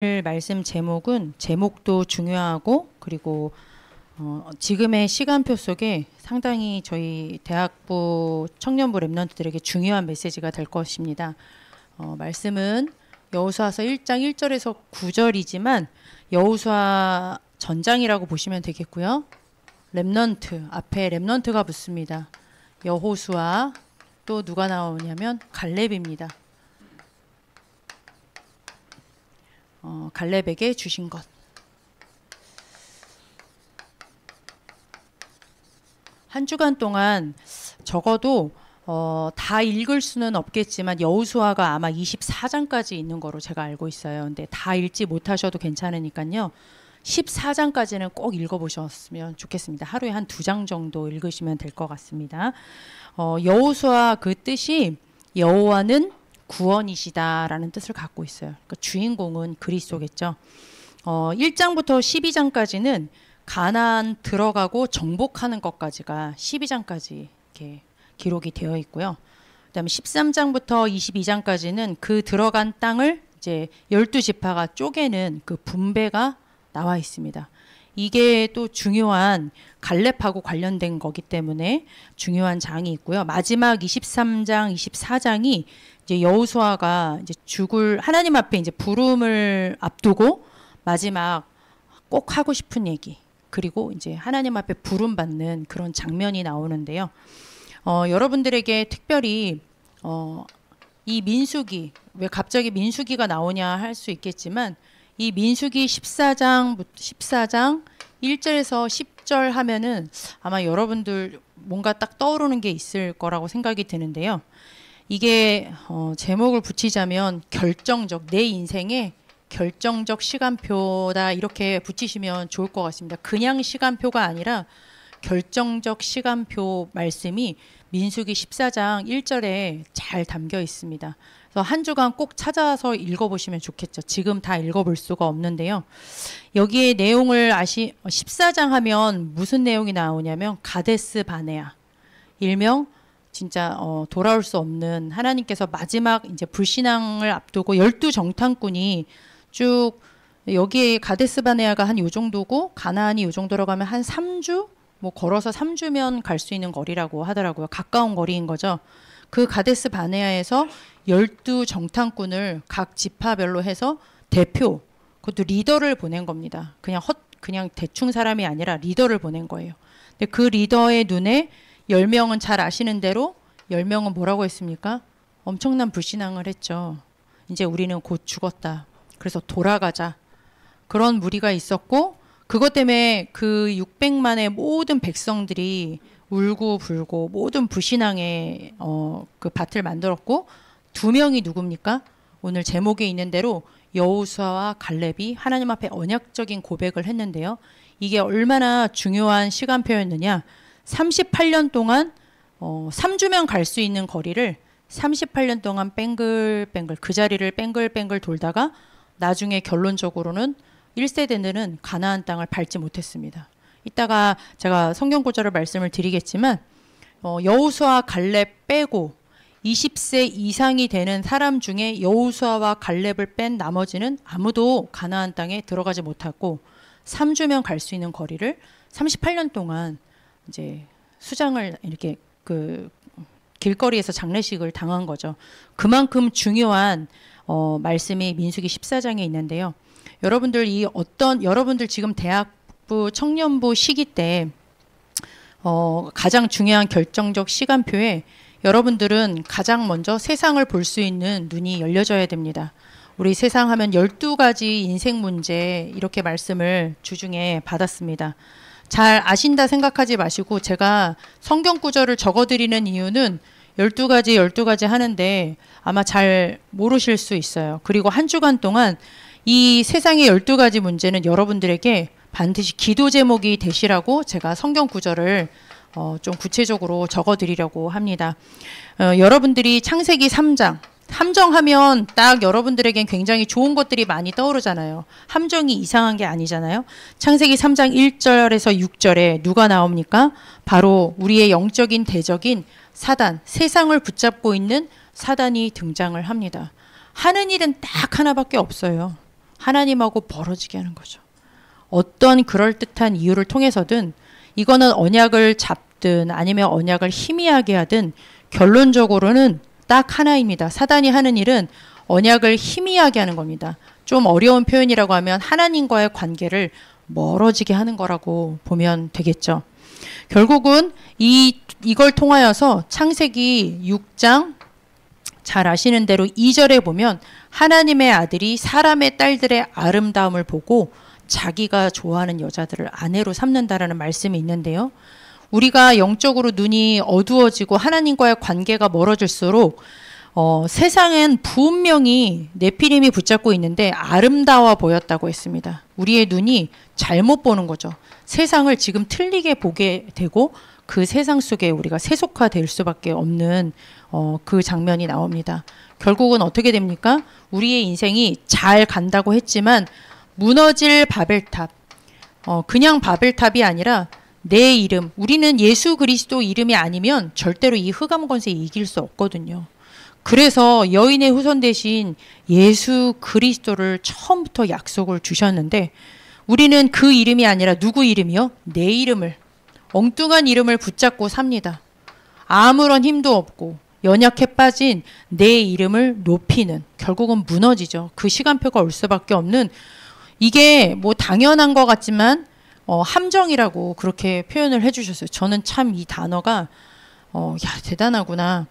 오늘 말씀 제목도 중요하고 그리고 지금의 시간표 속에 상당히 저희 대학부 청년부 랩런트들에게 중요한 메시지가 될 것입니다. 말씀은 여호수아서 1장 1절에서 9절이지만 여호수아 전장이라고 보시면 되겠고요. 랩런트 앞에 랩런트가 붙습니다. 여호수아 또 누가 나오냐면 갈렙입니다. 갈렙에게 주신 것. 한 주간 동안 적어도 다 읽을 수는 없겠지만 여호수아가 아마 24장까지 있는 거로 제가 알고 있어요. 근데 다 읽지 못하셔도 괜찮으니까요. 14장까지는 꼭 읽어보셨으면 좋겠습니다. 하루에 한 2장 정도 읽으시면 될 것 같습니다. 여호수아 그 뜻이 여호와는 구원이시다라는 뜻을 갖고 있어요. 그러니까 주인공은 그리스도겠죠. 1장부터 12장까지는 가나안 들어가고 정복하는 것까지가 12장까지 이렇게 기록이 되어 있고요. 그다음에 13장부터 22장까지는 그 들어간 땅을 이제 12지파가 쪼개는 그 분배가 나와 있습니다. 이게 또 중요한 갈렙하고 관련된 거기 때문에 중요한 장이 있고요. 마지막 23장, 24장이 이제 여호수아가 이제 죽을 하나님 앞에 이제 부름을 앞두고 마지막 꼭 하고 싶은 얘기 그리고 이제 하나님 앞에 부름 받는 그런 장면이 나오는데요. 여러분들에게 특별히 이 민수기 왜 갑자기 민수기가 나오냐 할 수 있겠지만 이 민수기 14장 1절에서 10절 하면은 아마 여러분들 뭔가 딱 떠오르는 게 있을 거라고 생각이 드는데요. 이게 제목을 붙이자면 결정적 내 인생의 결정적 시간표다 이렇게 붙이시면 좋을 것 같습니다. 그냥 시간표가 아니라 결정적 시간표 말씀이 민수기 14장 1절에 잘 담겨 있습니다. 그래서 한 주간 꼭 찾아서 읽어보시면 좋겠죠. 지금 다 읽어볼 수가 없는데요. 여기에 내용을 14장 하면 무슨 내용이 나오냐면 가데스 바네아 일명 진짜 돌아올 수 없는 하나님께서 마지막 이제 불신앙을 앞두고 12정탐꾼이 쭉 여기에 가데스 바네아가 한 요 정도고 가나안이 요 정도로 가면 한 3주 뭐 걸어서 3주면 갈 수 있는 거리라고 하더라고요. 가까운 거리인 거죠. 그 가데스 바네아에서 12정탐꾼을 각 지파별로 해서 대표 그것도 리더를 보낸 겁니다. 그냥 대충 사람이 아니라 리더를 보낸 거예요. 근데 그 리더의 눈에 10명은 잘 아시는 대로 10명은 뭐라고 했습니까? 엄청난 불신앙을 했죠. 이제 우리는 곧 죽었다. 그래서 돌아가자. 그런 무리가 있었고 그것 때문에 그 600만의 모든 백성들이 울고 불고 모든 불신앙의 그 밭을 만들었고 2명이 누굽니까? 오늘 제목에 있는 대로 여호수아와 갈렙이 하나님 앞에 언약적인 고백을 했는데요. 이게 얼마나 중요한 시간표였느냐. 38년 동안 3주면 갈 수 있는 거리를 38년 동안 뺑글뺑글 그 자리를 뺑글뺑글 돌다가 나중에 결론적으로는 1세대는 가나안 땅을 밟지 못했습니다. 이따가 제가 성경 구절을 말씀을 드리겠지만 여호수아 갈렙 빼고 20세 이상이 되는 사람 중에 여호수아와 갈렙을 뺀 나머지는 아무도 가나안 땅에 들어가지 못하고 3주면 갈 수 있는 거리를 38년 동안 이제 수장을 이렇게 그 길거리에서 장례식을 당한 거죠. 그만큼 중요한 말씀이 민수기 14장에 있는데요. 여러분들 여러분들 지금 대학부 청년부 시기 때 가장 중요한 결정적 시간표에 여러분들은 가장 먼저 세상을 볼 수 있는 눈이 열려져야 됩니다. 우리 세상 하면 12가지 인생 문제 이렇게 말씀을 주중에 받았습니다. 잘 아신다 생각하지 마시고 제가 성경 구절을 적어드리는 이유는 12가지 하는데 아마 잘 모르실 수 있어요. 그리고 한 주간 동안 이 세상의 12가지 문제는 여러분들에게 반드시 기도 제목이 되시라고 제가 성경 구절을 좀 구체적으로 적어드리려고 합니다. 여러분들이 창세기 3장 함정하면 딱 여러분들에겐 굉장히 좋은 것들이 많이 떠오르잖아요. 함정이 이상한 게 아니잖아요. 창세기 3장 1절에서 6절에 누가 나옵니까? 바로 우리의 영적인 대적인 사단, 세상을 붙잡고 있는 사단이 등장을 합니다. 하는 일은 딱 하나밖에 없어요. 하나님하고 멀어지게 하는 거죠. 어떤 그럴듯한 이유를 통해서든 이거는 언약을 잡든 아니면 언약을 희미하게 하든 결론적으로는 딱 하나입니다. 사단이 하는 일은 언약을 희미하게 하는 겁니다. 좀 어려운 표현이라고 하면 하나님과의 관계를 멀어지게 하는 거라고 보면 되겠죠. 결국은 이걸 통하여서 창세기 6장 잘 아시는 대로 2절에 보면 하나님의 아들이 사람의 딸들의 아름다움을 보고 자기가 좋아하는 여자들을 아내로 삼는다라는 말씀이 있는데요. 우리가 영적으로 눈이 어두워지고 하나님과의 관계가 멀어질수록 세상은 분명히 네피림이 붙잡고 있는데 아름다워 보였다고 했습니다. 우리의 눈이 잘못 보는 거죠. 세상을 지금 틀리게 보게 되고 그 세상 속에 우리가 세속화될 수밖에 없는 그 장면이 나옵니다. 결국은 어떻게 됩니까? 우리의 인생이 잘 간다고 했지만 무너질 바벨탑, 그냥 바벨탑이 아니라 내 이름, 우리는 예수 그리스도 이름이 아니면 절대로 이 흑암 권세에 이길 수 없거든요. 그래서 여인의 후손 대신 예수 그리스도를 처음부터 약속을 주셨는데 우리는 그 이름이 아니라 누구 이름이요? 내 이름을, 엉뚱한 이름을 붙잡고 삽니다. 아무런 힘도 없고 연약해 빠진 내 이름을 높이는, 결국은 무너지죠. 그 시간표가 올 수밖에 없는, 이게 뭐 당연한 것 같지만 함정이라고 그렇게 표현을 해주셨어요. 저는 참 이 단어가 대단하구나.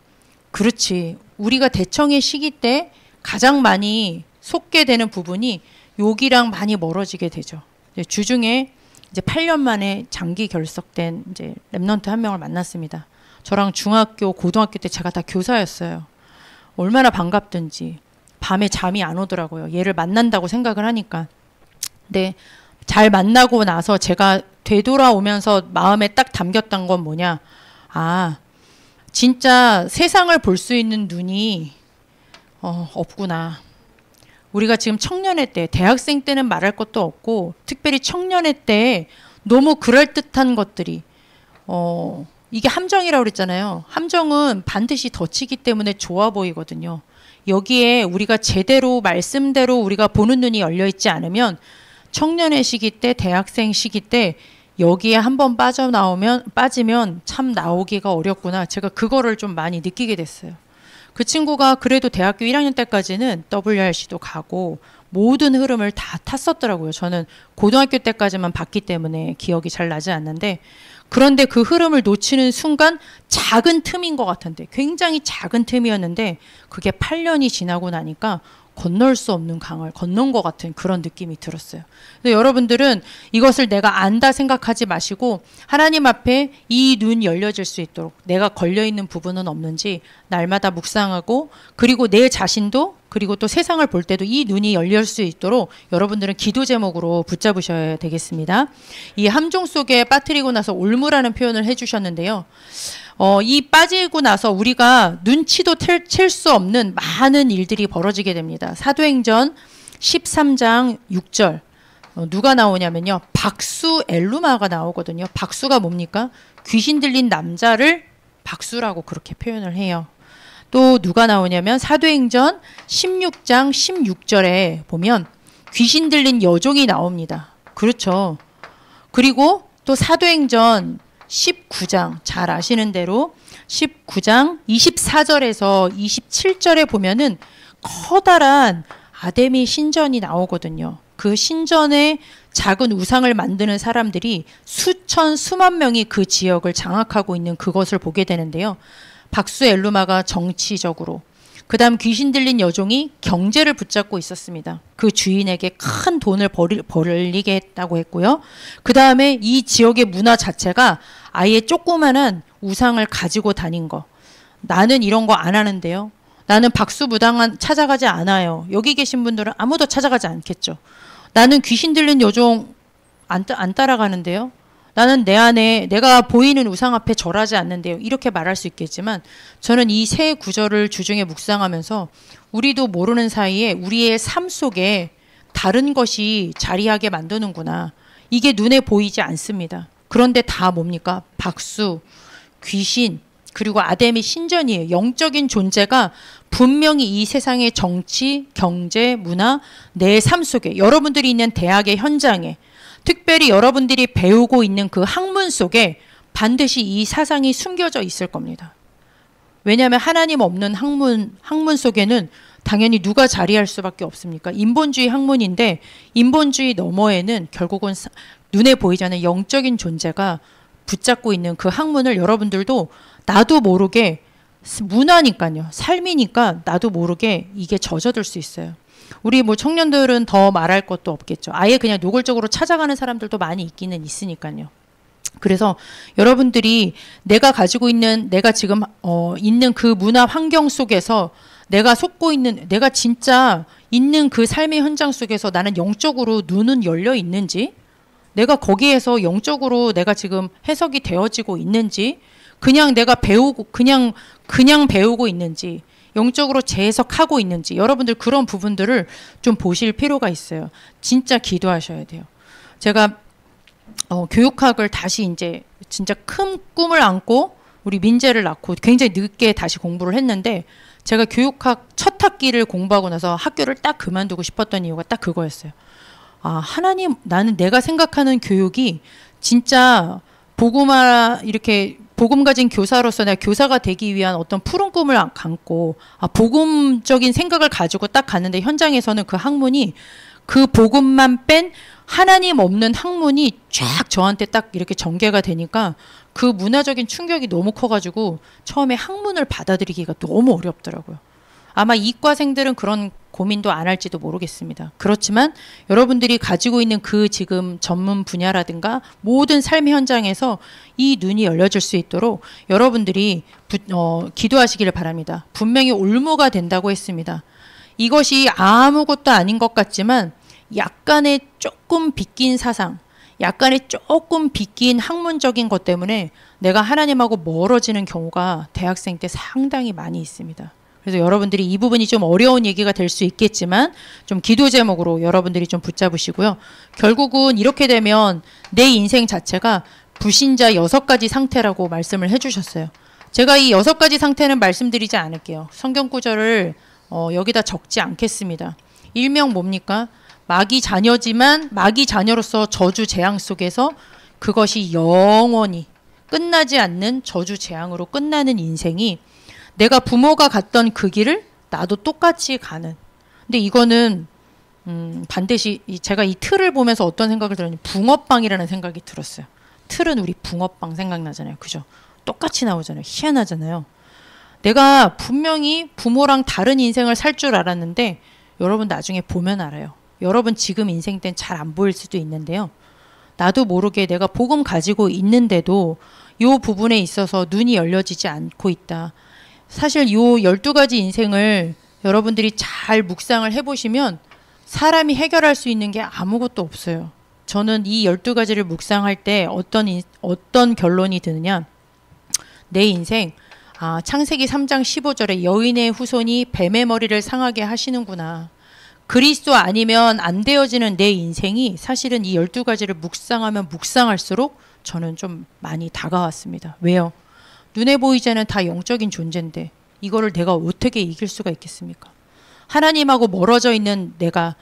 그렇지. 우리가 대청의 시기 때 가장 많이 속게 되는 부분이 여기랑 많이 멀어지게 되죠. 주중에 이제 8년 만에 장기 결석된 이제 랩넌트 한 명을 만났습니다. 저랑 중학교, 고등학교 때 제가 다 교사였어요. 얼마나 반갑든지 밤에 잠이 안 오더라고요. 얘를 만난다고 생각을 하니까. 근데 잘 만나고 나서 제가 되돌아오면서 마음에 딱 담겼던 건 뭐냐. 진짜 세상을 볼 수 있는 눈이 없구나. 우리가 지금 청년회 때, 대학생 때는 말할 것도 없고 특별히 청년회 때 너무 그럴듯한 것들이 이게 함정이라고 그랬잖아요. 함정은 반드시 덧치기 때문에 좋아 보이거든요. 여기에 우리가 제대로 말씀대로 우리가 보는 눈이 열려있지 않으면 청년의 시기 때, 대학생 시기 때 여기에 한번 빠지면 참 나오기가 어렵구나. 제가 그거를 좀 많이 느끼게 됐어요. 그 친구가 그래도 대학교 1학년 때까지는 WRC도 가고 모든 흐름을 다 탔었더라고요. 저는 고등학교 때까지만 봤기 때문에 기억이 잘 나지 않는데, 그런데 그 흐름을 놓치는 순간 작은 틈인 것 같은데, 굉장히 작은 틈이었는데 그게 8년이 지나고 나니까 건널 수 없는 강을 건넌 것 같은 그런 느낌이 들었어요. 근데 여러분들은 이것을 내가 안다 생각하지 마시고 하나님 앞에 이 눈 열려질 수 있도록 내가 걸려있는 부분은 없는지 날마다 묵상하고, 그리고 내 자신도, 그리고 또 세상을 볼 때도 이 눈이 열릴 수 있도록 여러분들은 기도 제목으로 붙잡으셔야 되겠습니다. 이 함정 속에 빠뜨리고 나서 올무라는 표현을 해주셨는데요. 이 빠지고 나서 우리가 눈치도 챌 수 없는 많은 일들이 벌어지게 됩니다. 사도행전 13장 6절 누가 나오냐면요. 박수 엘루마가 나오거든요. 박수가 뭡니까? 귀신 들린 남자를 박수라고 그렇게 표현을 해요. 또 누가 나오냐면 사도행전 16장 16절에 보면 귀신 들린 여종이 나옵니다. 그렇죠. 그리고 또 사도행전 19장 잘 아시는 대로 19장 24절에서 27절에 보면은 커다란 아데미 신전이 나오거든요. 그 신전에 작은 우상을 만드는 사람들이 수천 수만 명이 그 지역을 장악하고 있는 그것을 보게 되는데요. 박수 엘루마가 정치적으로, 그 다음 귀신 들린 여종이 경제를 붙잡고 있었습니다. 그 주인에게 큰 돈을 벌리게 했다고 했고요. 그 다음에 이 지역의 문화 자체가 아예 조그마한 우상을 가지고 다닌 거. 나는 이런 거 안 하는데요. 나는 박수무당한 찾아가지 않아요. 여기 계신 분들은 아무도 찾아가지 않겠죠. 나는 귀신 들린 여종 안 따라가는데요. 나는 내 안에 내가 보이는 우상 앞에 절하지 않는데요. 이렇게 말할 수 있겠지만 저는 이 세 구절을 주중에 묵상하면서 우리도 모르는 사이에 우리의 삶 속에 다른 것이 자리하게 만드는구나. 이게 눈에 보이지 않습니다. 그런데 다 뭡니까? 박수, 귀신, 그리고 아담이 신전이에요. 영적인 존재가 분명히 이 세상의 정치, 경제, 문화, 내 삶 속에, 여러분들이 있는 대학의 현장에, 특별히 여러분들이 배우고 있는 그 학문 속에 반드시 이 사상이 숨겨져 있을 겁니다. 왜냐하면 하나님 없는 학문 속에는 당연히 누가 자리할 수밖에 없습니까? 인본주의 학문인데 인본주의 너머에는 결국은 눈에 보이지 않는 영적인 존재가 붙잡고 있는 그 학문을 여러분들도 나도 모르게, 문화니까요, 삶이니까 나도 모르게 이게 젖어들 수 있어요. 우리 뭐 청년들은 더 말할 것도 없겠죠. 아예 그냥 노골적으로 찾아가는 사람들도 많이 있기는 있으니까요. 그래서 여러분들이 내가 가지고 있는, 내가 지금 있는 그 문화 환경 속에서 내가 속고 있는, 내가 진짜 있는 그 삶의 현장 속에서 나는 영적으로 눈은 열려 있는지, 내가 거기에서 영적으로 내가 지금 해석이 되어지고 있는지, 그냥 내가 배우고 그냥 배우고 있는지, 영적으로 재해석하고 있는지, 여러분들 그런 부분들을 좀 보실 필요가 있어요. 진짜 기도하셔야 돼요. 제가 교육학을 다시 이제 진짜 큰 꿈을 안고 우리 민재를 낳고 굉장히 늦게 다시 공부를 했는데, 제가 교육학 첫 학기를 공부하고 나서 학교를 딱 그만두고 싶었던 이유가 딱 그거였어요. 아, 하나님, 나는 내가 생각하는 교육이 진짜 이렇게 복음 가진 교사로서 내가 교사가 되기 위한 어떤 푸른 꿈을 안고, 복음적인 생각을 가지고 딱 갔는데 현장에서는 그 학문이, 그 복음만 뺀 하나님 없는 학문이 쫙 저한테 딱 이렇게 전개가 되니까 그 문화적인 충격이 너무 커가지고 처음에 학문을 받아들이기가 너무 어렵더라고요. 아마 이과생들은 그런 고민도 안 할지도 모르겠습니다. 그렇지만 여러분들이 가지고 있는 그 지금 전문 분야라든가 모든 삶의 현장에서 이 눈이 열려질 수 있도록 여러분들이 기도하시기를 바랍니다. 분명히 올무가 된다고 했습니다. 이것이 아무것도 아닌 것 같지만 약간의 조금 빗긴 사상, 약간의 조금 빗긴 학문적인 것 때문에 내가 하나님하고 멀어지는 경우가 대학생 때 상당히 많이 있습니다. 그래서 여러분들이 이 부분이 좀 어려운 얘기가 될 수 있겠지만 좀 기도 제목으로 여러분들이 좀 붙잡으시고요. 결국은 이렇게 되면 내 인생 자체가 불신자 6가지 상태라고 말씀을 해주셨어요. 제가 이 6가지 상태는 말씀드리지 않을게요. 성경 구절을 여기다 적지 않겠습니다. 일명 뭡니까? 마귀 자녀지만 마귀 자녀로서 저주 재앙 속에서 그것이 영원히 끝나지 않는 저주 재앙으로 끝나는 인생이, 내가 부모가 갔던 그 길을 나도 똑같이 가는. 근데 이거는 반드시 제가 이 틀을 보면서 어떤 생각을 들었냐면 붕어빵이라는 생각이 들었어요. 틀은 우리 붕어빵 생각나잖아요. 그죠? 똑같이 나오잖아요. 희한하잖아요. 내가 분명히 부모랑 다른 인생을 살 줄 알았는데 여러분 나중에 보면 알아요. 여러분 지금 인생 땐 잘 안 보일 수도 있는데요. 나도 모르게 내가 복음 가지고 있는데도 이 부분에 있어서 눈이 열려지지 않고 있다. 사실 이 12가지 인생을 여러분들이 잘 묵상을 해보시면 사람이 해결할 수 있는 게 아무것도 없어요. 저는 이 12가지를 묵상할 때 어떤 결론이 드느냐. 내 인생, 창세기 3장 15절에 여인의 후손이 뱀의 머리를 상하게 하시는구나. 그리스도 아니면 안 되어지는 내 인생이 사실은 이 12가지를 묵상하면 묵상할수록 저는 좀 많이 다가왔습니다. 왜요? 눈에 보이지 않는 다 영적인 존재인데 이거를 내가 어떻게 이길 수가 있겠습니까? 하나님하고 멀어져 있는 내가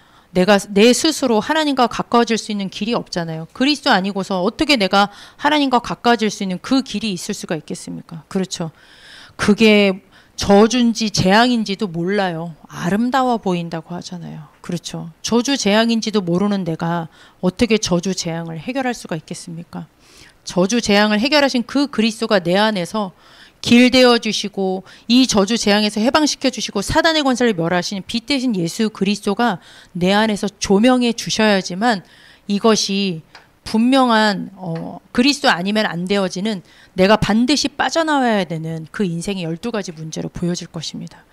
내 스스로 하나님과 가까워질 수 있는 길이 없잖아요. 그리스도 아니고서 어떻게 내가 하나님과 가까워질 수 있는 그 길이 있을 수가 있겠습니까? 그렇죠. 그게 저주인지 재앙인지도 몰라요. 아름다워 보인다고 하잖아요. 그렇죠. 저주 재앙인지도 모르는 내가 어떻게 저주 재앙을 해결할 수가 있겠습니까? 저주 재앙을 해결하신 그 그리스도가 내 안에서 길 되어 주시고 이 저주 재앙에서 해방시켜 주시고 사단의 권세를 멸하신 빛 대신 예수 그리스도가 내 안에서 조명해 주셔야지만 이것이 분명한 그리스도 아니면 안 되어지는, 내가 반드시 빠져나와야 되는 그 인생의 12가지 문제로 보여질 것입니다.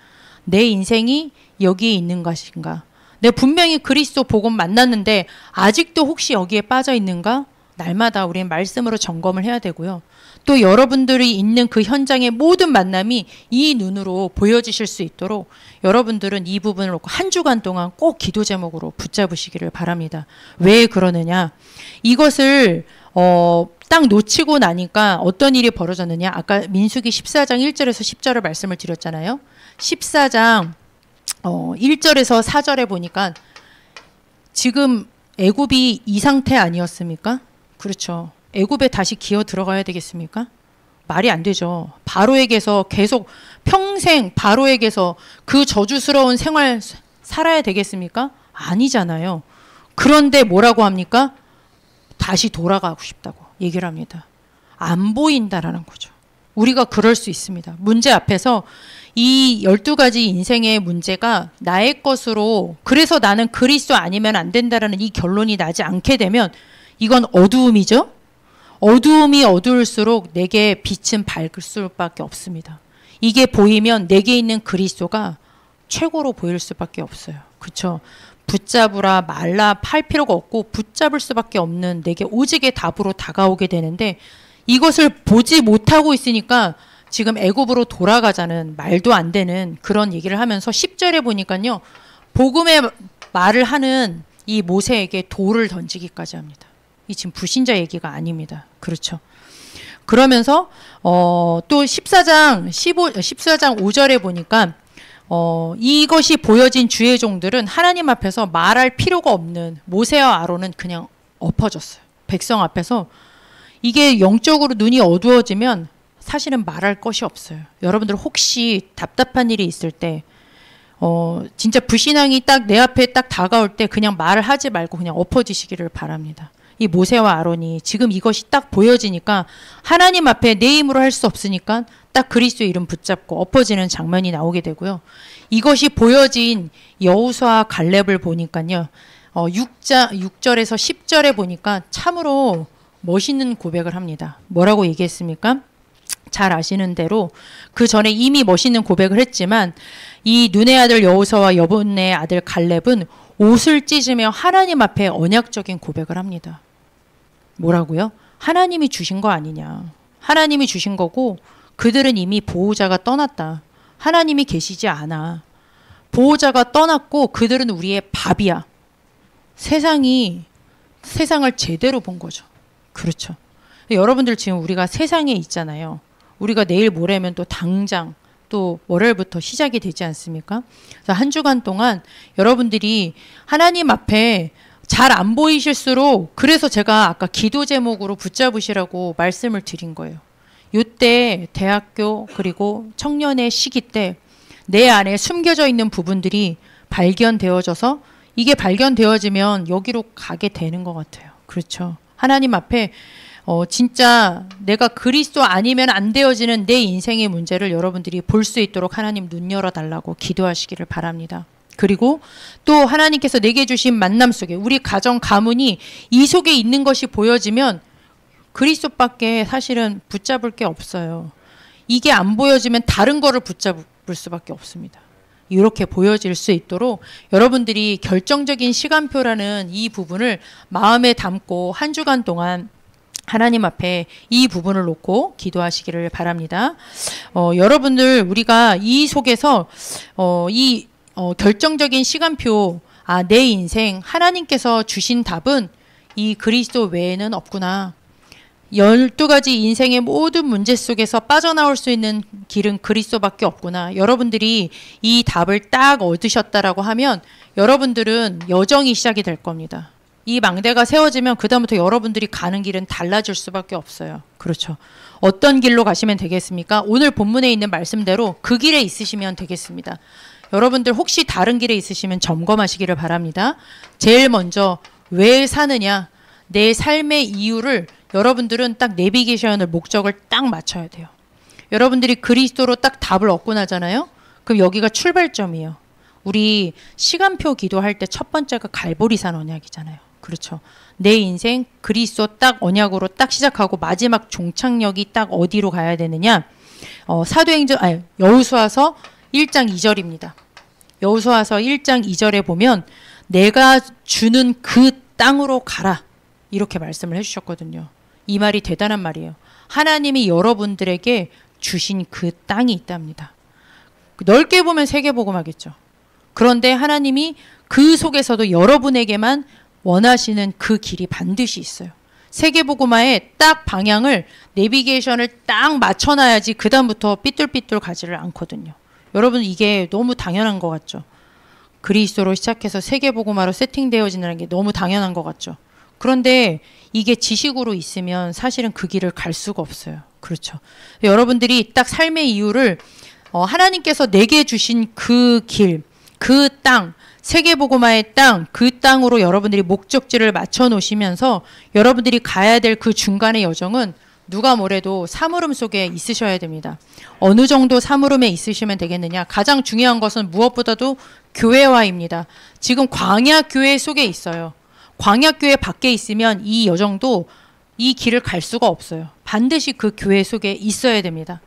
내 인생이 여기에 있는 것인가? 내가 분명히 그리스도 복음 만났는데 아직도 혹시 여기에 빠져 있는가? 날마다 우리는 말씀으로 점검을 해야 되고요. 또 여러분들이 있는 그 현장의 모든 만남이 이 눈으로 보여지실 수 있도록 여러분들은 이 부분을 놓고 한 주간 동안 꼭 기도 제목으로 붙잡으시기를 바랍니다. 왜 그러느냐? 이것을 딱 놓치고 나니까 어떤 일이 벌어졌느냐. 아까 민수기 14장 1절에서 10절을 말씀을 드렸잖아요. 14장 1절에서 4절에 보니까 지금 애굽이 이 상태 아니었습니까? 그렇죠. 애굽에 다시 기어 들어가야 되겠습니까? 말이 안 되죠. 바로에게서 계속 평생 바로에게서 그 저주스러운 생활 살아야 되겠습니까? 아니잖아요. 그런데 뭐라고 합니까? 다시 돌아가고 싶다고 얘기를 합니다. 안 보인다라는 거죠. 우리가 그럴 수 있습니다. 문제 앞에서 이 12가지 인생의 문제가 나의 것으로, 그래서 나는 그리스도 아니면 안 된다라는 이 결론이 나지 않게 되면 이건 어두움이죠. 어두움이 어두울수록 내게 빛은 밝을 수밖에 없습니다. 이게 보이면 내게 있는 그리스도가 최고로 보일 수밖에 없어요. 그렇죠? 붙잡으라 말라 팔 필요가 없고 붙잡을 수밖에 없는 내게 오직의 답으로 다가오게 되는데, 이것을 보지 못하고 있으니까 지금 애굽으로 돌아가자는 말도 안 되는 그런 얘기를 하면서 10절에 보니까요, 복음의 말을 하는 이 모세에게 돌을 던지기까지 합니다. 이 지금 불신자 얘기가 아닙니다. 그렇죠? 그러면서 또 14장 5절에 보니까 이것이 보여진 주의 종들은 하나님 앞에서 말할 필요가 없는 모세와 아론은 그냥 엎어졌어요. 백성 앞에서. 이게 영적으로 눈이 어두워지면 사실은 말할 것이 없어요. 여러분들 혹시 답답한 일이 있을 때 진짜 불신앙이 딱 내 앞에 딱 다가올 때 그냥 말을 하지 말고 그냥 엎어지시기를 바랍니다. 이 모세와 아론이 지금 이것이 딱 보여지니까 하나님 앞에 내 힘으로 할 수 없으니까 딱 그리스도의 이름 붙잡고 엎어지는 장면이 나오게 되고요. 이것이 보여진 여호수아 갈렙을 보니까요. 6절에서 10절에 보니까 참으로 멋있는 고백을 합니다. 뭐라고 얘기했습니까? 잘 아시는 대로 그 전에 이미 멋있는 고백을 했지만 이 눈의 아들 여호수아와 여분의 아들 갈렙은 옷을 찢으며 하나님 앞에 언약적인 고백을 합니다. 뭐라고요? 하나님이 주신 거 아니냐. 하나님이 주신 거고 그들은 이미 보호자가 떠났다. 하나님이 계시지 않아. 보호자가 떠났고 그들은 우리의 밥이야. 세상을 제대로 본 거죠. 그렇죠. 여러분들 지금 우리가 세상에 있잖아요. 우리가 내일 모레면 또 당장 또 월요일부터 시작이 되지 않습니까? 그래서 한 주간 동안 여러분들이 하나님 앞에 잘 안 보이실수록, 그래서 제가 아까 기도 제목으로 붙잡으시라고 말씀을 드린 거예요. 이때 대학교 그리고 청년의 시기 때 내 안에 숨겨져 있는 부분들이 발견되어져서 이게 발견되어지면 여기로 가게 되는 것 같아요. 그렇죠. 하나님 앞에 진짜 내가 그리스도 아니면 안 되어지는 내 인생의 문제를 여러분들이 볼 수 있도록 하나님 눈 열어달라고 기도하시기를 바랍니다. 그리고 또 하나님께서 내게 주신 만남 속에 우리 가정 가문이 이 속에 있는 것이 보여지면 그리스도밖에 사실은 붙잡을 게 없어요. 이게 안 보여지면 다른 거를 붙잡을 수밖에 없습니다. 이렇게 보여질 수 있도록 여러분들이 결정적인 시간표라는 이 부분을 마음에 담고 한 주간 동안 하나님 앞에 이 부분을 놓고 기도하시기를 바랍니다. 여러분들 우리가 이 속에서 결정적인 시간표, 내 인생 하나님께서 주신 답은 이 그리스도 외에는 없구나. 12가지 인생의 모든 문제 속에서 빠져나올 수 있는 길은 그리스도밖에 없구나. 여러분들이 이 답을 딱 얻으셨다라고 하면 여러분들은 여정이 시작이 될 겁니다. 이 망대가 세워지면 그다음부터 여러분들이 가는 길은 달라질 수밖에 없어요. 그렇죠. 어떤 길로 가시면 되겠습니까? 오늘 본문에 있는 말씀대로 그 길에 있으시면 되겠습니다. 여러분들 혹시 다른 길에 있으시면 점검하시기를 바랍니다. 제일 먼저 왜 사느냐, 내 삶의 이유를 여러분들은 딱 내비게이션을 목적을 딱 맞춰야 돼요. 여러분들이 그리스도로 딱 답을 얻고 나잖아요. 그럼 여기가 출발점이에요. 우리 시간표 기도할 때 첫 번째가 갈보리산 언약이잖아요. 그렇죠. 내 인생 그리스도 딱 언약으로 딱 시작하고 마지막 종착역이 딱 어디로 가야 되느냐? 여호수아서 1장 2절입니다. 여호수아서 1장 2절에 보면 내가 주는 그 땅으로 가라. 이렇게 말씀을 해주셨거든요. 이 말이 대단한 말이에요. 하나님이 여러분들에게 주신 그 땅이 있답니다. 넓게 보면 세계복음하겠죠. 그런데 하나님이 그 속에서도 여러분에게만 원하시는 그 길이 반드시 있어요. 세계보고마에 딱 방향을 내비게이션을 딱 맞춰놔야지 그 다음부터 삐뚤삐뚤 가지를 않거든요. 여러분 이게 너무 당연한 것 같죠? 그리스도로 시작해서 세계보고마로 세팅되어지는 게 너무 당연한 것 같죠? 그런데 이게 지식으로 있으면 사실은 그 길을 갈 수가 없어요. 그렇죠. 여러분들이 딱 삶의 이유를 하나님께서 내게 주신 그 길, 그 땅, 세계보고마의 땅, 그 땅으로 여러분들이 목적지를 맞춰 놓으시면서 여러분들이 가야 될 그 중간의 여정은 누가 뭐래도 사물음 속에 있으셔야 됩니다. 어느 정도 사물음에 있으시면 되겠느냐? 가장 중요한 것은 무엇보다도 교회화입니다. 지금 광야교회 속에 있어요. 광야교회 밖에 있으면 이 여정도 이 길을 갈 수가 없어요. 반드시 그 교회 속에 있어야 됩니다.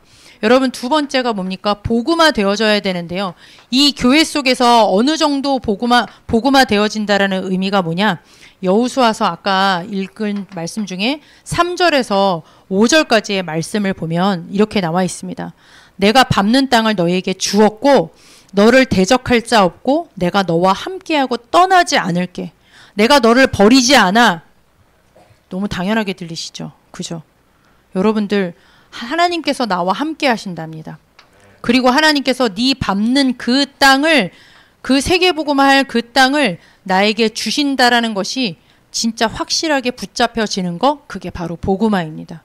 여러분 두 번째가 뭡니까? 복음화 되어져야 되는데요. 이 교회 속에서 어느 정도 복음화 되어진다라는 의미가 뭐냐? 여호수아서 아까 읽은 말씀 중에 3절에서 5절까지의 말씀을 보면 이렇게 나와 있습니다. 내가 밟는 땅을 너에게 주었고 너를 대적할 자 없고 내가 너와 함께하고 떠나지 않을게. 내가 너를 버리지 않아. 너무 당연하게 들리시죠? 그죠? 여러분들 하나님께서 나와 함께 하신답니다. 그리고 하나님께서 네 밟는 그 땅을 그 세계복음할 그 땅을 나에게 주신다라는 것이 진짜 확실하게 붙잡혀지는 거 그게 바로 복음화입니다.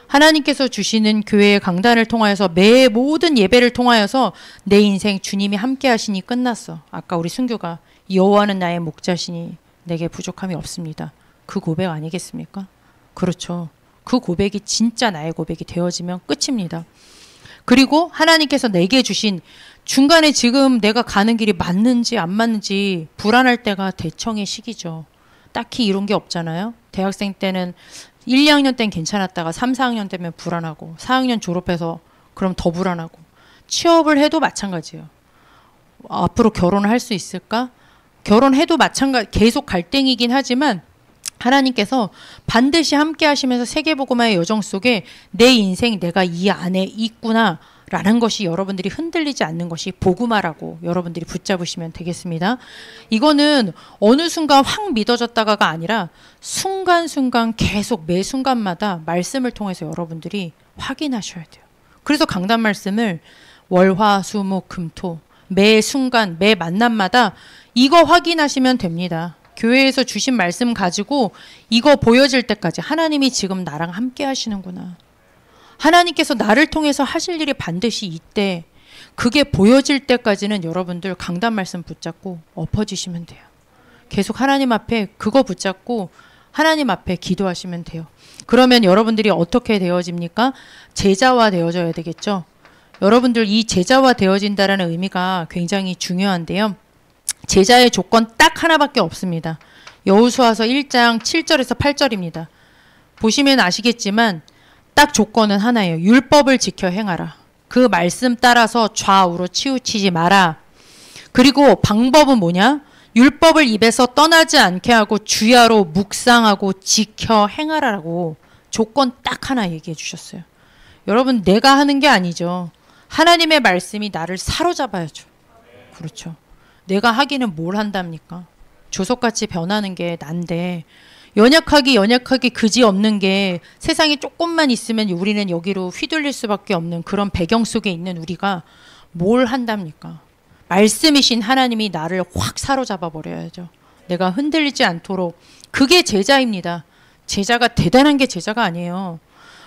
하나님께서 주시는 교회의 강단을 통하여서 매 모든 예배를 통하여서 내 인생 주님이 함께 하시니 끝났어. 아까 우리 순교가 여호와는 나의 목자시니 내게 부족함이 없습니다. 그 고백 아니겠습니까? 그렇죠. 그 고백이 진짜 나의 고백이 되어지면 끝입니다. 그리고 하나님께서 내게 주신 중간에 지금 내가 가는 길이 맞는지 안 맞는지 불안할 때가 대청의 시기죠. 딱히 이런 게 없잖아요. 대학생 때는 1, 2학년 때는 괜찮았다가 3, 4학년 되면 불안하고 4학년 졸업해서 그럼 더 불안하고 취업을 해도 마찬가지예요. 앞으로 결혼을 할 수 있을까? 결혼해도 마찬가지 계속 갈등이긴 하지만 하나님께서 반드시 함께 하시면서 세계복음화의 여정 속에 내 인생 내가 이 안에 있구나 라는 것이 여러분들이 흔들리지 않는 것이 복음화라고 여러분들이 붙잡으시면 되겠습니다. 이거는 어느 순간 확 믿어졌다가가 아니라 순간순간 계속 매 순간마다 말씀을 통해서 여러분들이 확인하셔야 돼요. 그래서 강단 말씀을 월화수목금토 매 순간 매 만남마다 이거 확인하시면 됩니다. 교회에서 주신 말씀 가지고 이거 보여질 때까지 하나님이 지금 나랑 함께 하시는구나. 하나님께서 나를 통해서 하실 일이 반드시 있대. 그게 보여질 때까지는 여러분들 강단 말씀 붙잡고 엎어지시면 돼요. 계속 하나님 앞에 그거 붙잡고 하나님 앞에 기도하시면 돼요. 그러면 여러분들이 어떻게 되어집니까? 제자화 되어져야 되겠죠. 여러분들 이 제자화 되어진다라는 의미가 굉장히 중요한데요. 제자의 조건 딱 하나밖에 없습니다. 여호수아서 1장 7절에서 8절입니다. 보시면 아시겠지만 딱 조건은 하나예요. 율법을 지켜 행하라. 그 말씀 따라서 좌우로 치우치지 마라. 그리고 방법은 뭐냐? 율법을 입에서 떠나지 않게 하고 주야로 묵상하고 지켜 행하라라고 조건 딱 하나 얘기해 주셨어요. 여러분 내가 하는 게 아니죠. 하나님의 말씀이 나를 사로잡아야죠. 그렇죠. 내가 하기는 뭘 한답니까? 조석같이 변하는 게 난데 연약하기 그지없는 게 세상에 조금만 있으면 우리는 여기로 휘둘릴 수밖에 없는 그런 배경 속에 있는 우리가 뭘 한답니까? 말씀이신 하나님이 나를 확 사로잡아 버려야죠. 내가 흔들리지 않도록. 그게 제자입니다. 제자가 대단한 게 제자가 아니에요.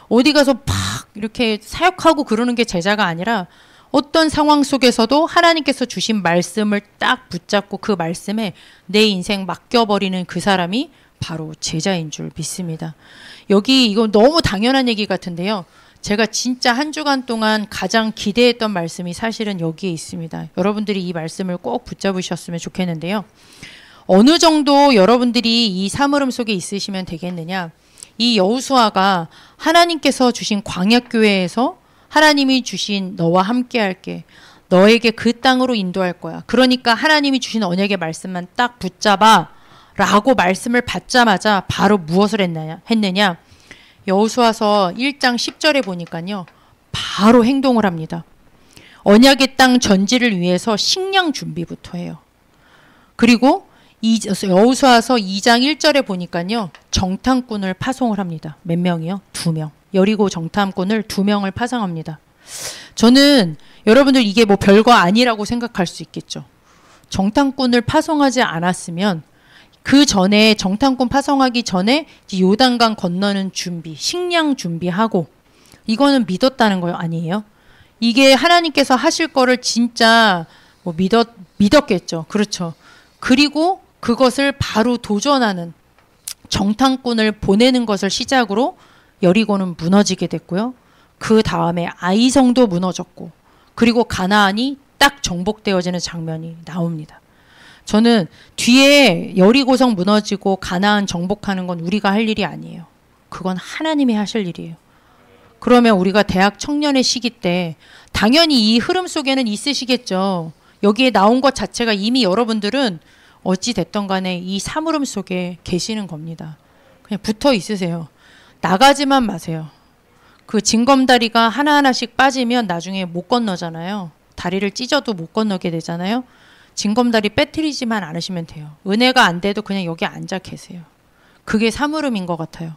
어디 가서 팍 이렇게 사역하고 그러는 게 제자가 아니라 어떤 상황 속에서도 하나님께서 주신 말씀을 딱 붙잡고 그 말씀에 내 인생 맡겨버리는 그 사람이 바로 제자인 줄 믿습니다. 여기 이거 너무 당연한 얘기 같은데요. 제가 진짜 한 주간 동안 가장 기대했던 말씀이 사실은 여기에 있습니다. 여러분들이 이 말씀을 꼭 붙잡으셨으면 좋겠는데요. 어느 정도 여러분들이 이 사물음 속에 있으시면 되겠느냐. 이 여호수아가 하나님께서 주신 광야교회에서 하나님이 주신 너와 함께 할게. 너에게 그 땅으로 인도할 거야. 그러니까 하나님이 주신 언약의 말씀만 딱 붙잡아 라고 말씀을 받자마자 바로 무엇을 했느냐. 여호수아서 1장 10절에 보니까요. 바로 행동을 합니다. 언약의 땅 전지를 위해서 식량 준비부터 해요. 그리고 여호수아서 2장 1절에 보니까요. 정탐꾼을 파송을 합니다. 몇 명이요? 2명. 여리고 정탐꾼을 2명을 파송합니다. 저는 여러분들 이게 뭐 별거 아니라고 생각할 수 있겠죠. 정탐꾼을 파송하지 않았으면 그 전에 정탐꾼 파송하기 전에 요단강 건너는 준비, 식량 준비하고 이거는 믿었다는 거 아니에요? 이게 하나님께서 하실 거를 진짜 뭐 믿었겠죠. 그렇죠. 그리고 그것을 바로 도전하는 정탐꾼을 보내는 것을 시작으로 여리고는 무너지게 됐고요. 그 다음에 아이성도 무너졌고 그리고 가나안이 딱 정복되어지는 장면이 나옵니다. 저는 뒤에 여리고성 무너지고 가나안 정복하는 건 우리가 할 일이 아니에요. 그건 하나님이 하실 일이에요. 그러면 우리가 대학 청년의 시기 때 당연히 이 흐름 속에는 있으시겠죠. 여기에 나온 것 자체가 이미 여러분들은 어찌 됐던 간에 이 사물음 속에 계시는 겁니다. 그냥 붙어 있으세요. 나가지만 마세요. 그 징검다리가 하나하나씩 빠지면 나중에 못 건너잖아요. 다리를 찢어도 못 건너게 되잖아요. 징검다리 빼뜨리지만 않으시면 돼요. 은혜가 안 돼도 그냥 여기 앉아 계세요. 그게 사물음인 것 같아요.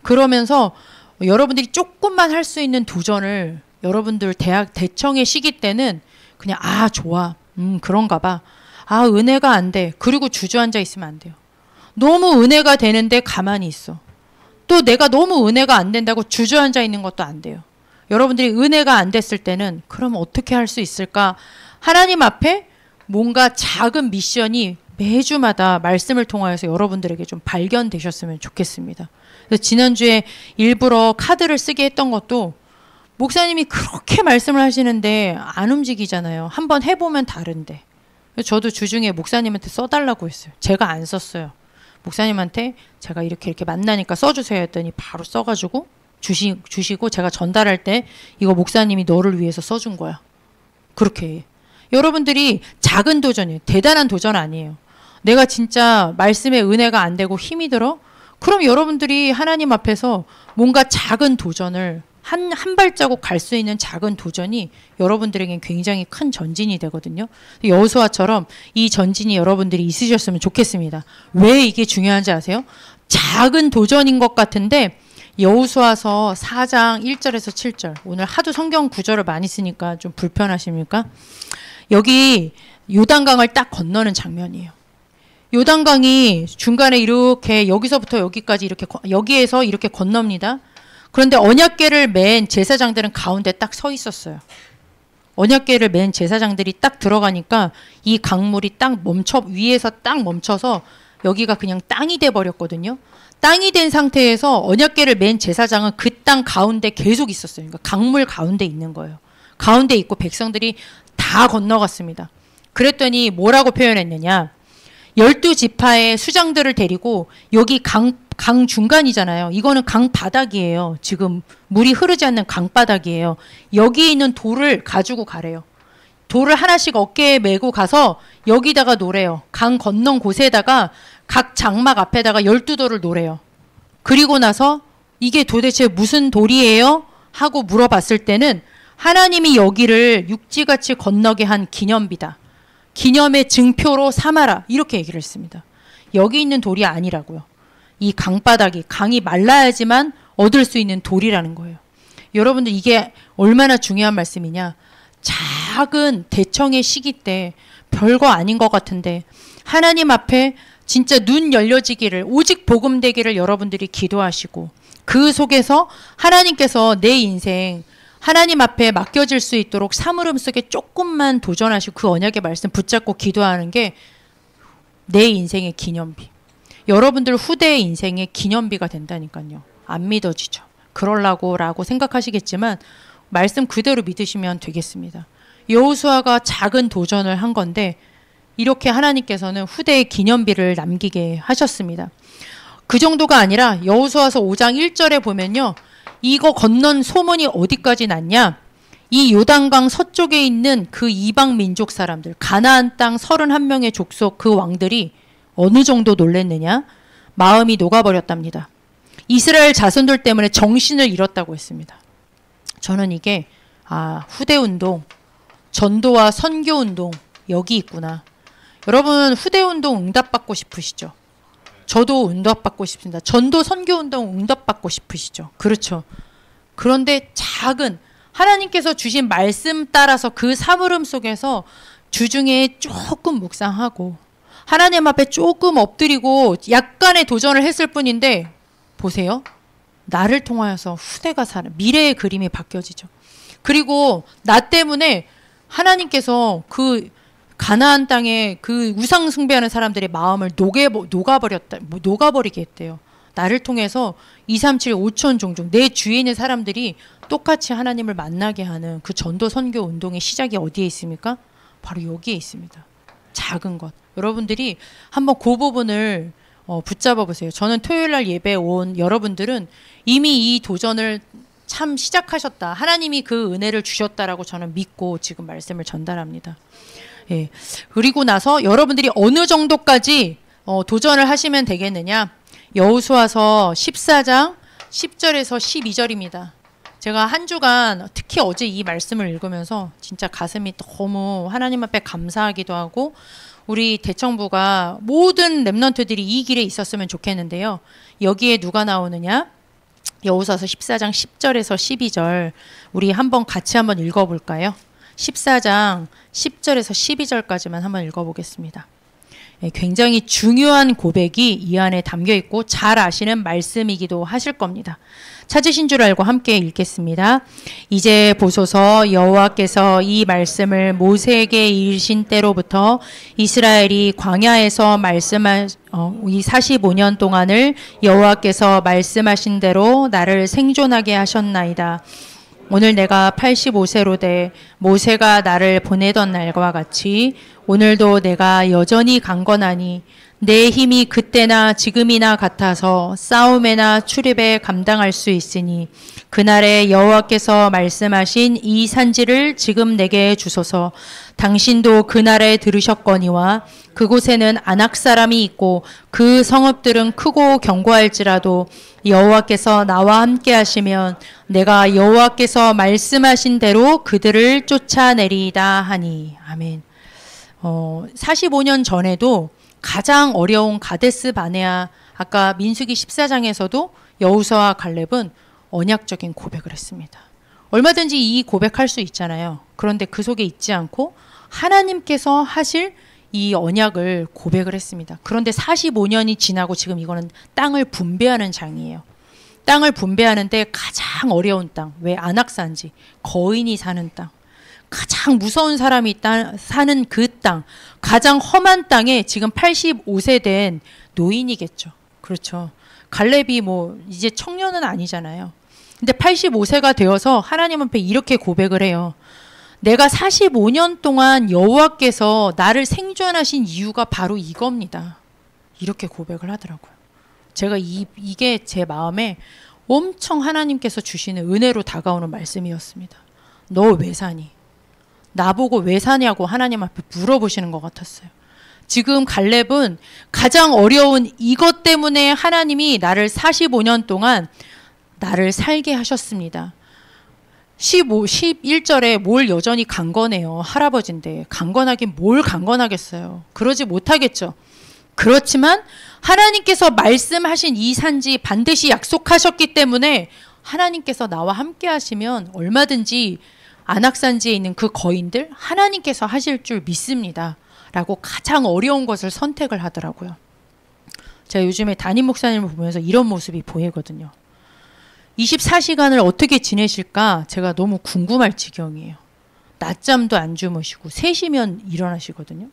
그러면서 여러분들이 조금만 할 수 있는 도전을 여러분들 대학 대청의 시기 때는 그냥 아 좋아 그런가 봐. 아 은혜가 안 돼. 그리고 주저앉아 있으면 안 돼요. 너무 은혜가 되는데 가만히 있어. 또 내가 너무 은혜가 안 된다고 주저앉아 있는 것도 안 돼요. 여러분들이 은혜가 안 됐을 때는 그럼 어떻게 할 수 있을까? 하나님 앞에 뭔가 작은 미션이 매주마다 말씀을 통하여서 여러분들에게 좀 발견되셨으면 좋겠습니다. 그래서 지난주에 일부러 카드를 쓰게 했던 것도 목사님이 그렇게 말씀을 하시는데 안 움직이잖아요. 한번 해보면 다른데. 저도 주중에 목사님한테 써달라고 했어요. 제가 안 썼어요. 목사님한테 제가 이렇게 만나니까 써주세요 했더니 바로 써가지고 주시고 제가 전달할 때 이거 목사님이 너를 위해서 써준 거야. 그렇게 해. 여러분들이 작은 도전이에요. 대단한 도전 아니에요. 내가 진짜 말씀에 은혜가 안 되고 힘이 들어? 그럼 여러분들이 하나님 앞에서 뭔가 작은 도전을 한 발자국 갈 수 있는 작은 도전이 여러분들에겐 굉장히 큰 전진이 되거든요. 여호수아처럼 이 전진이 여러분들이 있으셨으면 좋겠습니다. 왜 이게 중요한지 아세요? 작은 도전인 것 같은데 여호수아서 4장 1절에서 7절 오늘 하도 성경 구절을 많이 쓰니까 좀 불편하십니까? 여기 요단강을 딱 건너는 장면이에요. 요단강이 중간에 이렇게 여기서부터 여기까지 이렇게 여기에서 이렇게 건넙니다. 그런데 언약궤를 맨 제사장들은 가운데 딱 서 있었어요. 언약궤를 맨 제사장들이 딱 들어가니까 이 강물이 딱 위에서 딱 멈춰서 여기가 그냥 땅이 돼 버렸거든요. 땅이 된 상태에서 언약궤를 맨 제사장은 그 땅 가운데 계속 있었어요. 그러니까 강물 가운데 있는 거예요. 가운데 있고 백성들이 다 건너갔습니다. 그랬더니 뭐라고 표현했느냐. 12지파의 수장들을 데리고 여기 강 중간이잖아요. 이거는 강 바닥이에요. 지금 물이 흐르지 않는 강 바닥이에요. 여기 있는 돌을 가지고 가래요. 돌을 하나씩 어깨에 메고 가서 여기다가 놓으래요. 강 건넌 곳에다가 각 장막 앞에다가 12돌을 놓으래요. 그리고 나서 이게 도대체 무슨 돌이에요? 하고 물어봤을 때는 하나님이 여기를 육지같이 건너게 한 기념비다. 기념의 증표로 삼아라. 이렇게 얘기를 했습니다. 여기 있는 돌이 아니라고요. 이 강바닥이 강이 말라야지만 얻을 수 있는 돌이라는 거예요. 여러분들 이게 얼마나 중요한 말씀이냐. 작은 대청의 시기 때 별거 아닌 것 같은데 하나님 앞에 진짜 눈 열려지기를 오직 복음 되기를 여러분들이 기도하시고 그 속에서 하나님께서 내 인생 하나님 앞에 맡겨질 수 있도록 사물음 속에 조금만 도전하시고 그 언약의 말씀 붙잡고 기도하는 게 내 인생의 기념비. 여러분들 후대의 인생의 기념비가 된다니까요. 안 믿어지죠. 그러려고라고 생각하시겠지만 말씀 그대로 믿으시면 되겠습니다. 여호수아가 작은 도전을 한 건데 이렇게 하나님께서는 후대의 기념비를 남기게 하셨습니다. 그 정도가 아니라 여호수아서 5장 1절에 보면요. 이거 건넌 소문이 어디까지 났냐? 이 요단강 서쪽에 있는 그 이방 민족 사람들, 가나안 땅 31명의 족속 그 왕들이 어느 정도 놀랬느냐? 마음이 녹아버렸답니다. 이스라엘 자손들 때문에 정신을 잃었다고 했습니다. 저는 이게 후대운동, 전도와 선교운동 여기 있구나. 여러분 후대운동 응답받고 싶으시죠? 저도 응답받고 싶습니다. 전도 선교운동 응답받고 싶으시죠? 그렇죠. 그런데 작은 하나님께서 주신 말씀 따라서 그 사물음 속에서 주중에 조금 묵상하고 하나님 앞에 조금 엎드리고 약간의 도전을 했을 뿐인데 보세요. 나를 통하여서 후대가 사는 미래의 그림이 바뀌어지죠. 그리고 나 때문에 하나님께서 그 가나안 땅에 그 우상 숭배하는 사람들의 마음을 녹아버리게 했대요. 나를 통해서 2, 3, 7, 5천 종족 내 주위에 있는 사람들이 똑같이 하나님을 만나게 하는 그 전도 선교 운동의 시작이 어디에 있습니까? 바로 여기에 있습니다. 작은 것. 여러분들이 한번 그 부분을 붙잡아 보세요. 저는 토요일 날 예배 온 여러분들은 이미 이 도전을 참 시작하셨다. 하나님이 그 은혜를 주셨다라고 저는 믿고 지금 말씀을 전달합니다. 예. 그리고 나서 여러분들이 어느 정도까지 도전을 하시면 되겠느냐? 여호수아서 14장 10절에서 12절입니다. 제가 한 주간 특히 어제 이 말씀을 읽으면서 진짜 가슴이 너무 하나님 앞에 감사하기도 하고 우리 대청부가 모든 렘넌트들이 이 길에 있었으면 좋겠는데요. 여기에 누가 나오느냐? 여호수아서 14장 10절에서 12절 우리 한번 같이 한번 읽어볼까요? 14장 10절에서 12절까지만 한번 읽어보겠습니다. 굉장히 중요한 고백이 이 안에 담겨 있고 잘 아시는 말씀이기도 하실 겁니다. 찾으신 줄 알고 함께 읽겠습니다. 이제 보소서 여호와께서 이 말씀을 모세에게 이르신 때로부터 이스라엘이 광야에서 말씀한 이 45년 동안을 여호와께서 말씀하신 대로 나를 생존하게 하셨나이다. 오늘 내가 85세로 돼 모세가 나를 보내던 날과 같이 오늘도 내가 여전히 강건하니 내 힘이 그때나 지금이나 같아서 싸움에나 출입에 감당할 수 있으니 그날에 여호와께서 말씀하신 이 산지를 지금 내게 주소서. 당신도 그날에 들으셨거니와 그곳에는 아낙 사람이 있고 그 성읍들은 크고 견고할지라도 여호와께서 나와 함께 하시면 내가 여호와께서 말씀하신 대로 그들을 쫓아내리이다 하니. 아멘. 45년 전에도 가장 어려운 가데스 바네아 아까 민수기 14장에서도 여호수아와 갈렙은 언약적인 고백을 했습니다. 얼마든지 이 고백할 수 있잖아요. 그런데 그 속에 있지 않고 하나님께서 하실 이 언약을 고백을 했습니다. 그런데 45년이 지나고 지금 이거는 땅을 분배하는 장이에요. 땅을 분배하는데 가장 어려운 땅, 왜 안악산지, 거인이 사는 땅, 가장 무서운 사람이 사는 그 땅, 가장 험한 땅에 지금 85세 된 노인이겠죠. 그렇죠. 갈렙이 뭐 이제 청년은 아니잖아요. 근데 85세가 되어서 하나님 앞에 이렇게 고백을 해요. 내가 45년 동안 여호와께서 나를 생존하신 이유가 바로 이겁니다. 이렇게 고백을 하더라고요. 제가 이게 제 마음에 엄청 하나님께서 주시는 은혜로 다가오는 말씀이었습니다. 너 왜 사니? 나보고 왜 사냐고 하나님 앞에 물어보시는 것 같았어요. 지금 갈렙은 가장 어려운 이것 때문에 하나님이 나를 45년 동안 나를 살게 하셨습니다. 11절에 뭘 여전히 강건해요. 할아버지인데 강건하긴 뭘 강건하겠어요. 그러지 못하겠죠. 그렇지만 하나님께서 말씀하신 이 산지 반드시 약속하셨기 때문에 하나님께서 나와 함께 하시면 얼마든지 안악산지에 있는 그 거인들 하나님께서 하실 줄 믿습니다. 라고 가장 어려운 것을 선택을 하더라고요. 제가 요즘에 담임 목사님을 보면서 이런 모습이 보이거든요. 24시간을 어떻게 지내실까 제가 너무 궁금할 지경이에요. 낮잠도 안 주무시고 3시면 일어나시거든요.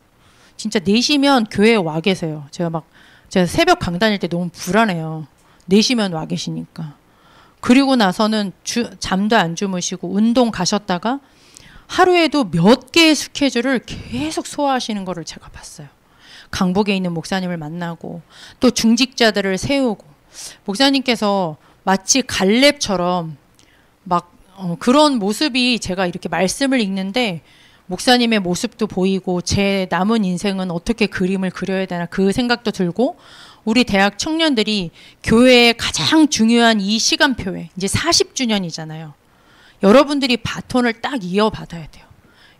진짜 4시면 교회에 와 계세요. 제가 새벽 강단 다닐 때 너무 불안해요. 4시면 와 계시니까. 그리고 나서는 잠도 안 주무시고 운동 가셨다가 하루에도 몇 개의 스케줄을 계속 소화하시는 거를 제가 봤어요. 강북에 있는 목사님을 만나고 또 중직자들을 세우고 목사님께서 마치 갈렙처럼 그런 모습이 제가 이렇게 말씀을 읽는데 목사님의 모습도 보이고 제 남은 인생은 어떻게 그림을 그려야 되나 그 생각도 들고 우리 대학 청년들이 교회의 가장 중요한 이 시간표에 이제 40주년이잖아요. 여러분들이 바톤을 딱 이어받아야 돼요.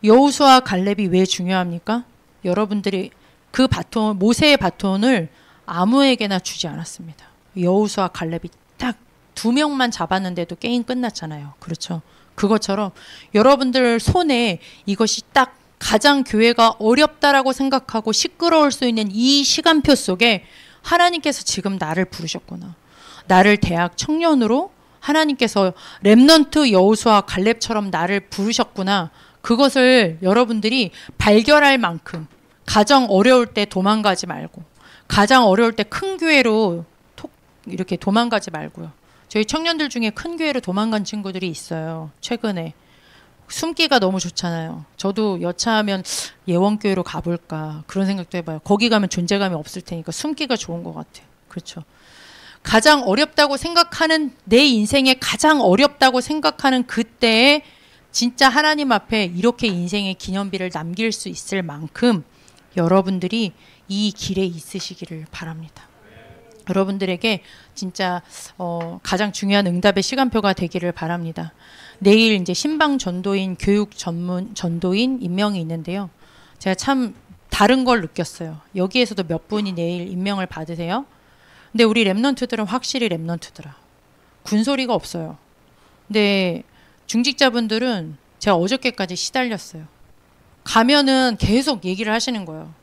여호수아 갈렙이 왜 중요합니까? 여러분들이 그 바톤, 모세의 바톤을 아무에게나 주지 않았습니다. 여호수아 갈렙이 딱 2명만 잡았는데도 게임 끝났잖아요. 그렇죠? 그것처럼 여러분들 손에 이것이 딱 가장 교회가 어렵다라고 생각하고 시끄러울 수 있는 이 시간표 속에 하나님께서 지금 나를 부르셨구나. 나를 대학 청년으로 하나님께서 렘넌트 여호수아 갈렙처럼 나를 부르셨구나. 그것을 여러분들이 발견할 만큼 가장 어려울 때 도망가지 말고 가장 어려울 때 큰 교회로 톡 이렇게 도망가지 말고요. 저희 청년들 중에 큰 교회로 도망간 친구들이 있어요. 최근에. 숨기가 너무 좋잖아요. 저도 여차하면 예원교회로 가볼까 그런 생각도 해봐요. 거기 가면 존재감이 없을 테니까 숨기가 좋은 것 같아요. 그렇죠. 가장 어렵다고 생각하는 내 인생에 가장 어렵다고 생각하는 그때에 진짜 하나님 앞에 이렇게 인생의 기념비를 남길 수 있을 만큼 여러분들이 이 길에 있으시기를 바랍니다. 여러분들에게 진짜 가장 중요한 응답의 시간표가 되기를 바랍니다. 내일 이제 신방 전도인 교육 전문 전도인 임명이 있는데요. 제가 참 다른 걸 느꼈어요. 여기에서도 몇 분이 내일 임명을 받으세요. 근데 우리 랩런트들은 확실히 랩런트더라. 군소리가 없어요. 근데 중직자분들은 제가 어저께까지 시달렸어요. 가면은 계속 얘기를 하시는 거예요.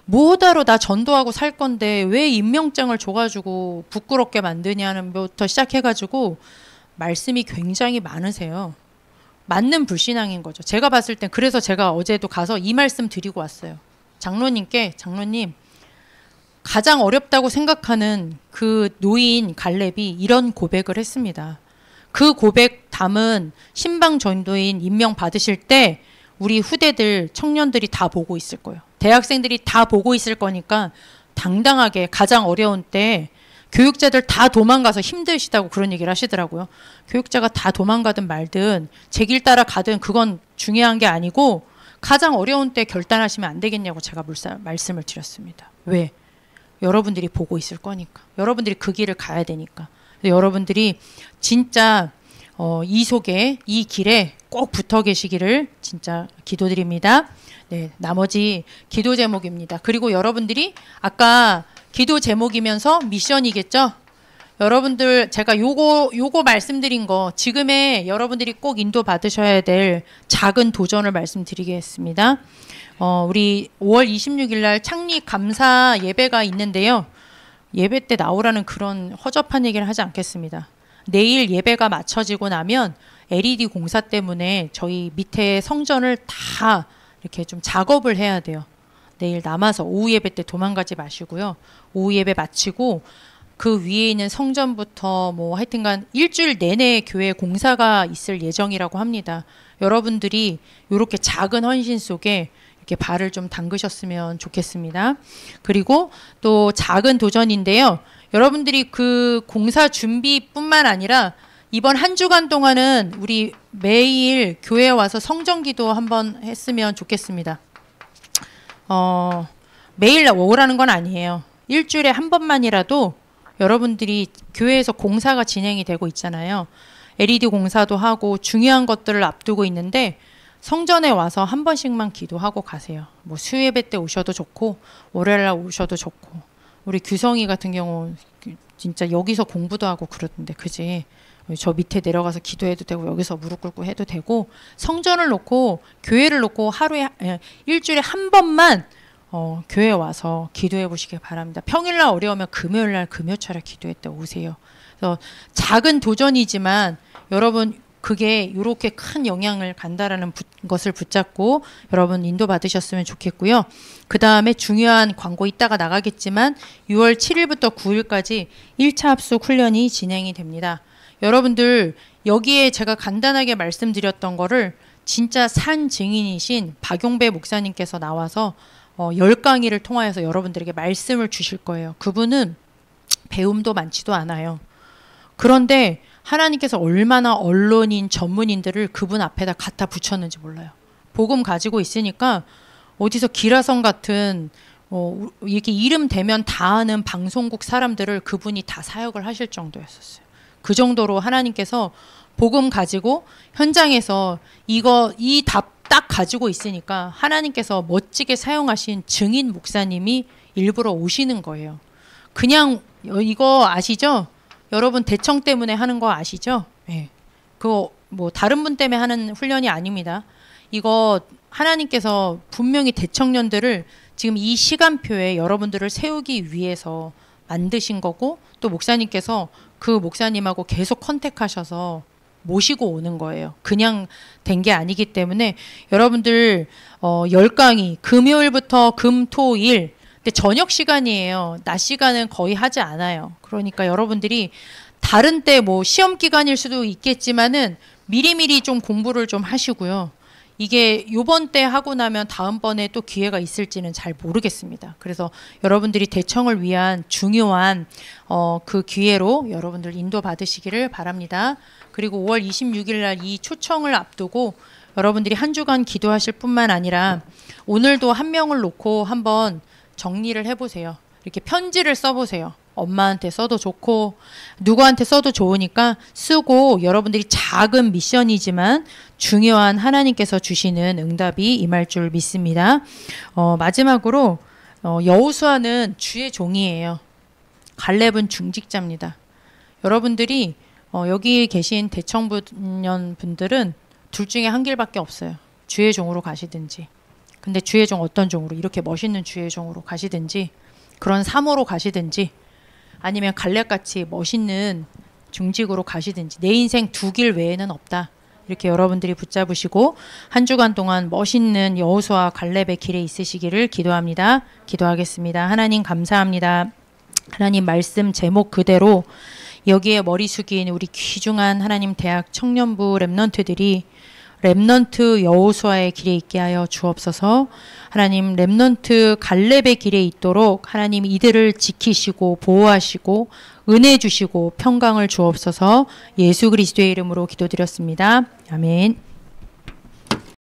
뭐하러 나 전도하고 살 건데 왜 임명장을 줘가지고 부끄럽게 만드냐는 것부터 시작해가지고 말씀이 굉장히 많으세요. 맞는 불신앙인 거죠. 제가 봤을 땐 그래서 제가 어제도 가서 이 말씀 드리고 왔어요. 장로님께 장로님 가장 어렵다고 생각하는 그 노인 갈렙이 이런 고백을 했습니다. 그 고백 담은 신방 전도인 임명 받으실 때 우리 후대들 청년들이 다 보고 있을 거예요. 대학생들이 다 보고 있을 거니까 당당하게 가장 어려운 때 교육자들 다 도망가서 힘드시다고 그런 얘기를 하시더라고요. 교육자가 다 도망가든 말든 제 길 따라 가든 그건 중요한 게 아니고 가장 어려운 때 결단하시면 안 되겠냐고 제가 말씀을 드렸습니다. 왜? 여러분들이 보고 있을 거니까. 여러분들이 그 길을 가야 되니까. 여러분들이 진짜 이 속에 이 길에 꼭 붙어 계시기를 진짜 기도드립니다. 네, 나머지 기도 제목입니다. 그리고 여러분들이 아까 기도 제목이면서 미션이겠죠? 여러분들 제가 요거 말씀드린 거 지금의 여러분들이 꼭 인도 받으셔야 될 작은 도전을 말씀드리겠습니다. 우리 5월 26일 날 창립 감사 예배가 있는데요. 예배 때 나오라는 그런 허접한 얘기를 하지 않겠습니다. 내일 예배가 마쳐지고 나면 LED 공사 때문에 저희 밑에 성전을 다 이렇게 좀 작업을 해야 돼요. 내일 남아서 오후 예배 때 도망가지 마시고요. 오후 예배 마치고 그 위에 있는 성전부터 뭐 하여튼간 일주일 내내 교회 공사가 있을 예정이라고 합니다. 여러분들이 이렇게 작은 헌신 속에 이렇게 발을 좀 담그셨으면 좋겠습니다. 그리고 또 작은 도전인데요. 여러분들이 그 공사 준비뿐만 아니라 이번 한 주간 동안은 우리 매일 교회에 와서 성전기도 한번 했으면 좋겠습니다. 매일 오라는 건 아니에요. 일주일에 한 번만이라도 여러분들이 교회에서 공사가 진행이 되고 있잖아요. LED 공사도 하고 중요한 것들을 앞두고 있는데 성전에 와서 한 번씩만 기도하고 가세요. 뭐 수요예배 때 오셔도 좋고 월요일날 오셔도 좋고 우리 규성이 같은 경우 진짜 여기서 공부도 하고 그러던데 그지? 저 밑에 내려가서 기도해도 되고 여기서 무릎 꿇고 해도 되고 성전을 놓고 교회를 놓고 하루에 일주일에 한 번만 교회 와서 기도해 보시길 바랍니다. 평일날 어려우면 금요일날 금요철에 기도회 때 오세요. 그래서 작은 도전이지만 여러분 그게 이렇게 큰 영향을 간다라는 것을 붙잡고 여러분 인도받으셨으면 좋겠고요. 그 다음에 중요한 광고 이따가 나가겠지만 6월 7일부터 9일까지 1차 합숙 훈련이 진행이 됩니다. 여러분들 여기에 제가 간단하게 말씀드렸던 거를 진짜 산 증인이신 박용배 목사님께서 나와서 10강의를 통하여서 여러분들에게 말씀을 주실 거예요. 그분은 배움도 많지도 않아요. 그런데 하나님께서 얼마나 언론인 전문인들을 그분 앞에다 갖다 붙였는지 몰라요. 복음 가지고 있으니까 어디서 기라성 같은 이렇게 이름 대면 다 아는 방송국 사람들을 그분이 다 사역을 하실 정도였었어요. 그 정도로 하나님께서 복음 가지고 현장에서 이 답 딱 가지고 있으니까 하나님께서 멋지게 사용하신 증인 목사님이 일부러 오시는 거예요. 그냥 이거 아시죠? 여러분 대청 때문에 하는 거 아시죠? 예. 그거 뭐 다른 분 때문에 하는 훈련이 아닙니다. 이거 하나님께서 분명히 대청년들을 지금 이 시간표에 여러분들을 세우기 위해서 만드신 거고, 또 목사님께서 그 목사님하고 계속 컨택하셔서 모시고 오는 거예요. 그냥 된 게 아니기 때문에 여러분들 10강의 금요일부터 금토일, 근데 저녁 시간이에요. 낮 시간은 거의 하지 않아요. 그러니까 여러분들이 다른 때 뭐 시험 기간일 수도 있겠지만은 미리미리 좀 공부를 좀 하시고요. 이게 요번 때 하고 나면 다음번에 또 기회가 있을지는 잘 모르겠습니다. 그래서 여러분들이 대청을 위한 중요한 그 기회로 여러분들 인도 받으시기를 바랍니다. 그리고 5월 26일 날 이 초청을 앞두고 여러분들이 한 주간 기도하실 뿐만 아니라 오늘도 한 명을 놓고 한번 정리를 해보세요. 이렇게 편지를 써보세요. 엄마한테 써도 좋고 누구한테 써도 좋으니까 쓰고, 여러분들이 작은 미션이지만 중요한 하나님께서 주시는 응답이 임할 줄 믿습니다. 마지막으로 여호수아는 주의 종이에요. 갈렙은 중직자입니다. 여러분들이 여기 계신 대청부년 분들은 둘 중에 한 길밖에 없어요. 주의 종으로 가시든지, 근데 주의 종 어떤 종으로, 이렇게 멋있는 주의 종으로 가시든지, 그런 사모로 가시든지, 아니면 갈렙같이 멋있는 중직으로 가시든지, 내 인생 두 길 외에는 없다. 이렇게 여러분들이 붙잡으시고 한 주간 동안 멋있는 여호수아 갈렙의 길에 있으시기를 기도합니다. 기도하겠습니다. 하나님 감사합니다. 하나님 말씀 제목 그대로 여기에 머리 숙인 우리 귀중한 하나님 대학 청년부 랩넌트들이 랩넌트 여호수아의 길에 있게 하여 주옵소서. 하나님 랩넌트 갈렙의 길에 있도록 하나님 이들을 지키시고 보호하시고 은혜 주시고 평강을 주옵소서. 예수 그리스도의 이름으로 기도드렸습니다. 아멘.